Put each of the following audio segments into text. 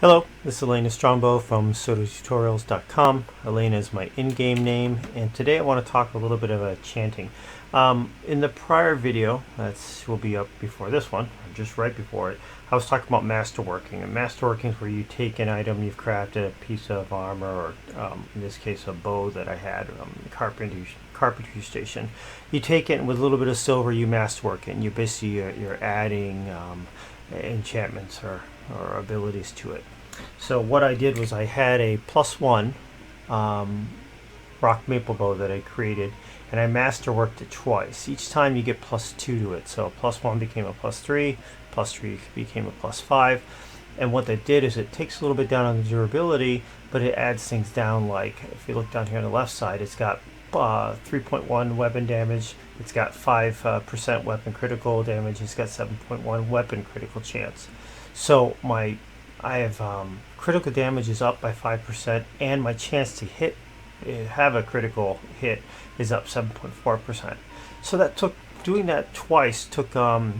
Hello, this is Elena Strongbow from SotoTutorials.com. Elena is my in-game name, and today I want to talk a little bit about enchanting. In the prior video, that will be up before this one, or just right before it, I was talking about masterworking. And masterworking is where you take an item you've crafted, a piece of armor, or in this case a bow that I had, carpentry station. You take it and with a little bit of silver you masterwork it, and you basically you're adding enchantments or abilities to it. So what I did was I had a +1 rock maple bow that I created, and I masterworked it twice. Each time you get +2 to it. So +1 became a +3, +3 became a +5. And what that did is it takes a little bit down on the durability, but it adds things down. Like if you look down here on the left side, it's got 3.1 weapon damage, it's got 5% weapon critical damage, it's got 7.1 weapon critical chance. So I have critical damage is up by 5%, and my chance to have a critical hit is up 7.4%. So that doing that twice took 5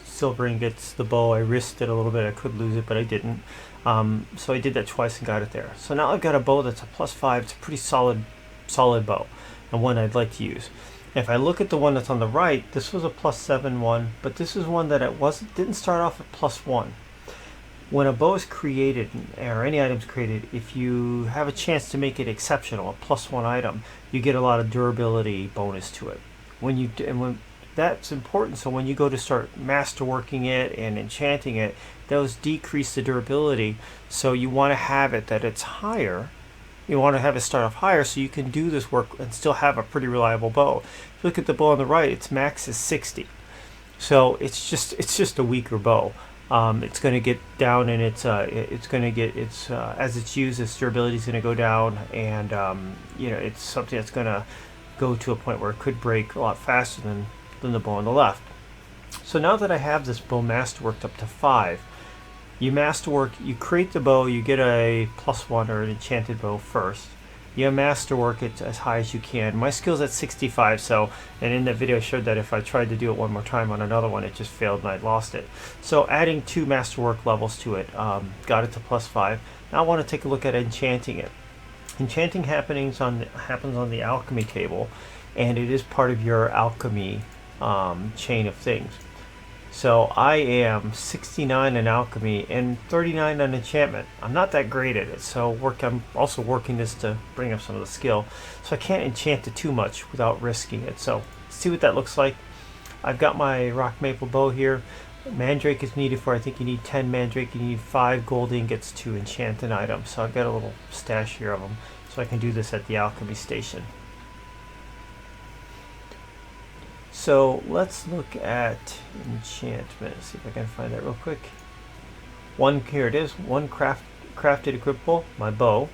silver ingots. The bow, I risked it a little bit. I could lose it, but I didn't. So I did that twice and got it there. So now I've got a bow that's a +5. It's a pretty solid bow, and one I'd like to use. If I look at the one that's on the right, this was a +7 one, but this is one that didn't start off at +1. When a bow is created, or any item is created, if you have a chance to make it exceptional, a +1 item, you get a lot of durability bonus to it. When that's important, so when you go to start masterworking it and enchanting it, those decrease the durability. So you want to have it that it's higher. You want to have it start off higher so you can do this work and still have a pretty reliable bow. If you look at the bow on the right, its max is 60. So it's just a weaker bow. It's going to get down, and as it's used, its durability is going to go down, and it's something that's going to go to a point where it could break a lot faster than the bow on the left. So now that I have this bow masterworked up to 5, you create the bow, you get a +1 or an enchanted bow first. You masterwork it as high as you can. My skill's at 65, and in that video I showed that if I tried to do it one more time on another one, it just failed and I'd lost it. So adding 2 masterwork levels to it, got it to +5. Now I want to take a look at enchanting it. Enchanting happens on the alchemy table, and it is part of your alchemy chain of things. So I am 69 in alchemy and 39 on enchantment. I'm not that great at it, so I'm also working this to bring up some of the skill. So I can't enchant it too much without risking it. So see what that looks like. I've got my rock maple bow here. Mandrake is needed for, I think you need 10 mandrake. You need 5 gold ingots to enchant an item. So I've got a little stash here of them, so I can do this at the alchemy station. So let's look at enchantment. See if I can find that real quick. Here it is. 1 crafted equipable, my bow,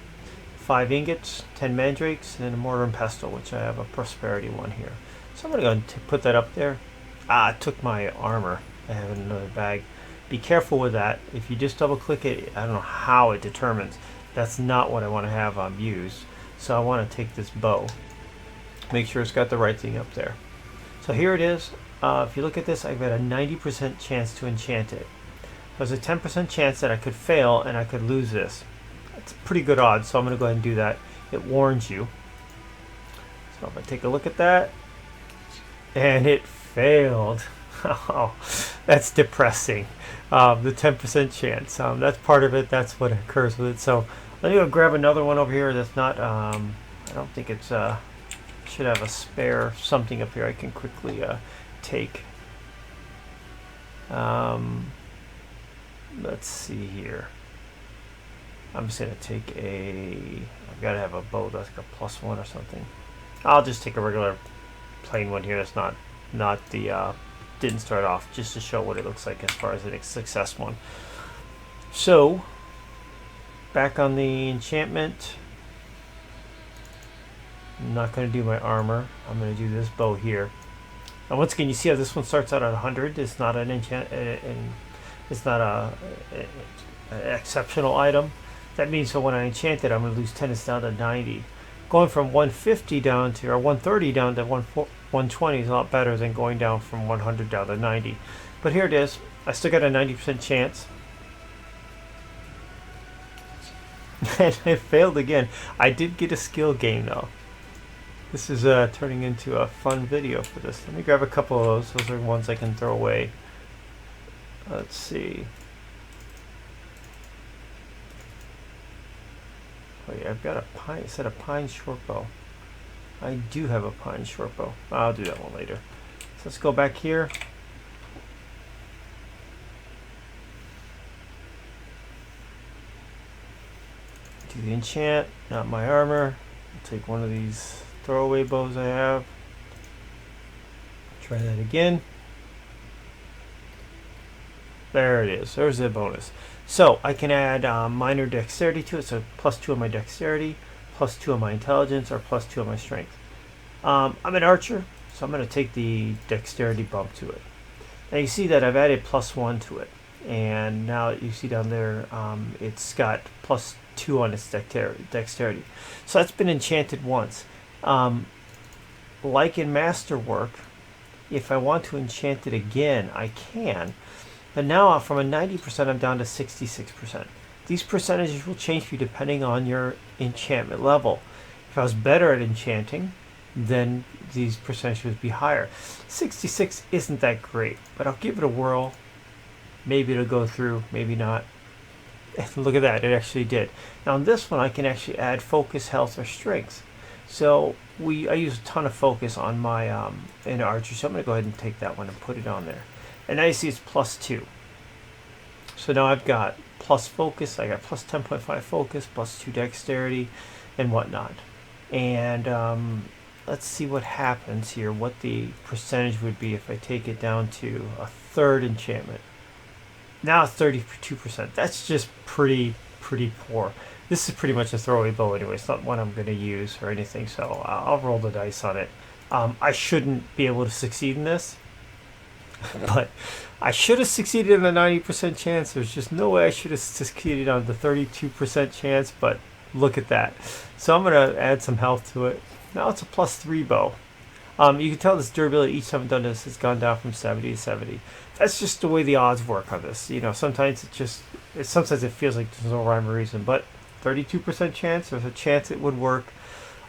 5 ingots, 10 mandrakes, and a mortar and pestle, which I have a prosperity one here. So I'm going to put that up there. It took my armor. I have it in another bag. Be careful with that. If you just double click it, I don't know how it determines. That's not what I want to have used. So I want to take this bow. Make sure it's got the right thing up there. So here it is. If you look at this, I've got a 90% chance to enchant it. There's a 10% chance that I could fail and I could lose this. That's pretty good odds, so I'm going to go ahead and do that. It warns you. So if I take a look at that, and it failed. Oh, that's depressing. The 10% chance. That's part of it. That's what occurs with it. So let me go grab another one over here that's not, I don't think it's... should have a spare something up here I can quickly take. Let's see here. I'm just going to take I've got to have a bow that's like a +1 or something. I'll just take a regular plain one here that's not the didn't start off, just to show what it looks like as far as a success one. So back on the enchantment, I'm not going to do my armor. I'm going to do this bow here. And once again, you see how this one starts out at 100. It's not an it's not an exceptional item. That means so when I enchant it, I'm going to lose 10. It's down to 90. Going from 150 down to, or 130 down to 120 is a lot better than going down from 100 down to 90. But here it is. I still got a 90% chance. And I failed again. I did get a skill gain though. This is turning into a fun video for this. Let me grab a couple of those. Those are ones I can throw away. Let's see. Oh yeah, I've got a pine. It said a pine short bow. I do have a pine short bow. I'll do that one later. So let's go back here. Do the enchant, not my armor. I'll take one of these throwaway bows I have. Try that again. There it is. There's the bonus. So I can add minor dexterity to it. So +2 on my dexterity, +2 on my intelligence, or +2 on my strength. I'm an archer, so I'm going to take the dexterity bump to it. Now you see that I've added +1 to it. And now you see down there, it's got +2 on its dexterity. So that's been enchanted once. Like in Masterwork, if I want to enchant it again, I can. But now from a 90%, I'm down to 66%. These percentages will change for you depending on your enchantment level. If I was better at enchanting, then these percentages would be higher. 66 isn't that great, but I'll give it a whirl. Maybe it'll go through, maybe not. Look at that, it actually did. Now on this one, I can actually add focus, health, or strength. So I use a ton of focus on my in archer, so I'm going to go ahead and take that one and put it on there. And now you see it's +2. So now I've got plus focus, I got +10.5 focus, +2 dexterity, and whatnot. And let's see what happens here, what the percentage would be if I take it down to a third enchantment. Now 32%. That's just pretty poor. This is pretty much a throwaway bow anyway. It's not one I'm going to use or anything, so I'll roll the dice on it. I shouldn't be able to succeed in this, but I should have succeeded in the 90% chance. There's just no way I should have succeeded on the 32% chance, but look at that. So I'm going to add some health to it. Now it's a +3 bow. You can tell this durability each time I've done this has gone down from 70 to 70. That's just the way the odds work on this. You know, sometimes sometimes it feels like there's no rhyme or reason, but 32% chance, there's a chance it would work.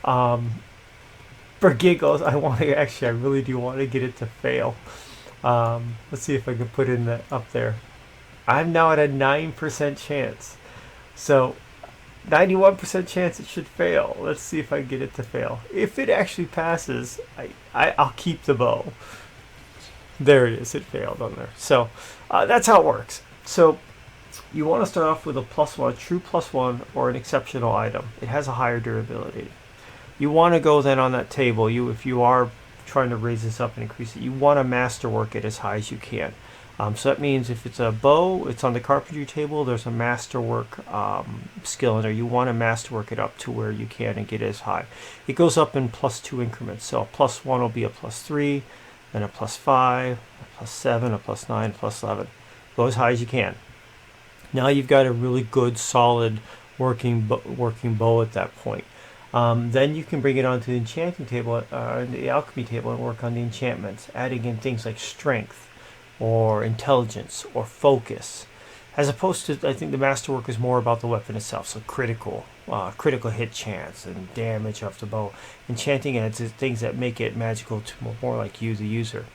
For giggles, I really do want to get it to fail. Let's see if I can put in that up there. I'm now at a 9% chance. So 91% chance it should fail. Let's see if I can get it to fail. If it actually passes, I'll keep the bow. There it is. It failed on there. So that's how it works. So you want to start off with a +1, a true +1, or an exceptional item. It has a higher durability. You want to go then on that table. If you are trying to raise this up and increase it, you want to masterwork it as high as you can. So that means if it's a bow, it's on the carpentry table, there's a masterwork skill in there. You want to masterwork it up to where you can and get it as high. It goes up in +2 increments. So a +1 will be a +3, then a +5, a +7, a +9, +11. Go as high as you can. Now you've got a really good, solid working bow at that point. Then you can bring it onto the enchanting table, the alchemy table, and work on the enchantments, adding in things like strength, or intelligence, or focus, as opposed to, I think the masterwork is more about the weapon itself, so critical hit chance and damage off the bow. Enchanting adds things that make it magical to more like you, the user.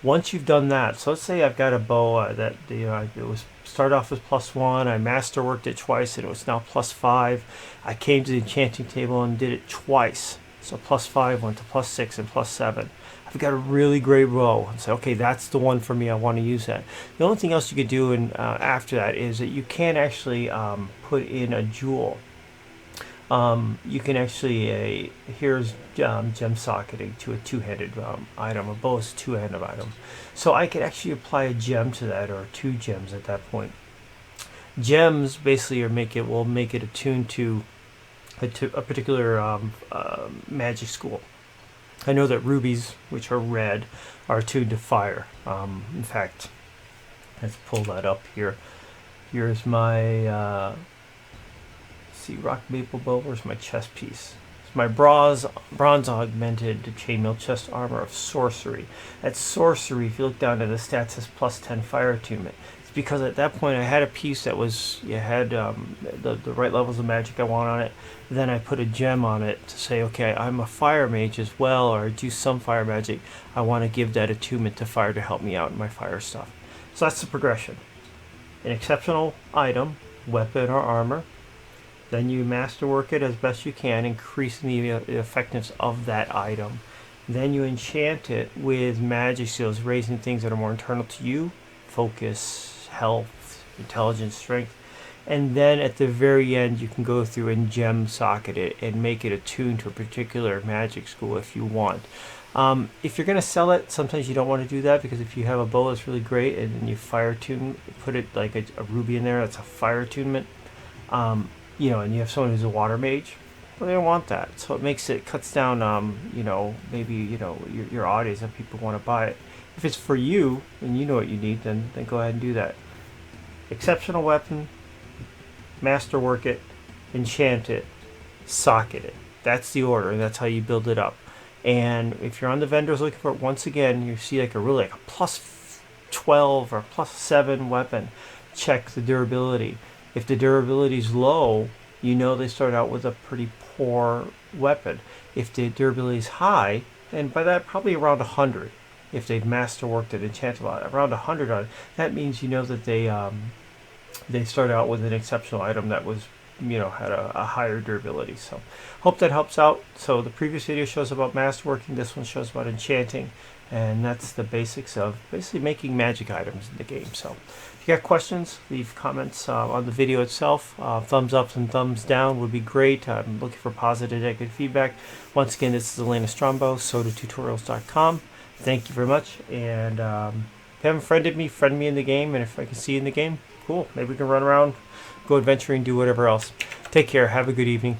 Once you've done that, so let's say I've got a bow that it was started off as +1, I masterworked it twice, and it was now +5. I came to the enchanting table and did it twice, so +5 went to +6 and +7. I've got a really great bow and say, okay, that's the one for me. I want to use that. The only thing else you could do after that is that you can actually put in a jewel. You can actually here's gem socketing to a two-handed item. A bow is a two-handed item, so I could actually apply a gem to that, or 2 gems at that point. Gems basically will make it attuned to a particular magic school. I know that rubies, which are red, are attuned to fire. In fact, let's pull that up here. Here's my see, rock maple bow. Where's my chest piece? It's my bronze augmented chainmail chest armor of sorcery. At sorcery, if you look down at the stats, says plus 10 fire attunement. It's because at that point I had a piece that was had the right levels of magic I want on it. Then I put a gem on it to say, okay, I'm a fire mage as well, or I do some fire magic. I want to give that attunement to fire to help me out in my fire stuff. So that's the progression. An exceptional item, weapon or armor. Then you masterwork it as best you can, increasing the effectiveness of that item. Then you enchant it with magic skills, raising things that are more internal to you: focus, health, intelligence, strength. And then at the very end, you can go through and gem socket it and make it attuned to a particular magic school if you want. If you're going to sell it, sometimes you don't want to do that, because if you have a bow that's really great and then you fire tune, put it like a ruby in there, that's a fire attunement. You know, and you have someone who's a water mage, well, they don't want that. So it cuts down, you know, maybe, you know, your audience and people want to buy it. If it's for you and you know what you need, then go ahead and do that. Exceptional weapon, masterwork it, enchant it, socket it. That's the order, and that's how you build it up. And if you're on the vendors looking for it, once again, you see like a plus 12 or plus 7 weapon, check the durability. If the durability is low, you know they start out with a pretty poor weapon. If the durability is high, and by that probably around 100, if they've masterworked it, enchanted a lot, around 100 on it, that means you know that they start out with an exceptional item that was, you know, had a higher durability. So hope that helps out. So the previous video shows about masterworking, this one shows about enchanting, and that's the basics of basically making magic items in the game. So if you got questions, leave comments on the video itself. Thumbs up and thumbs down would be great. I'm looking for positive, negative feedback. Once again, this is Elena Strombo, SodaTutorials.com. Thank you very much, and if you haven't friended me, friend me in the game, and if I can see you in the game, cool. Maybe we can run around, go adventuring, do whatever else. Take care. Have a good evening.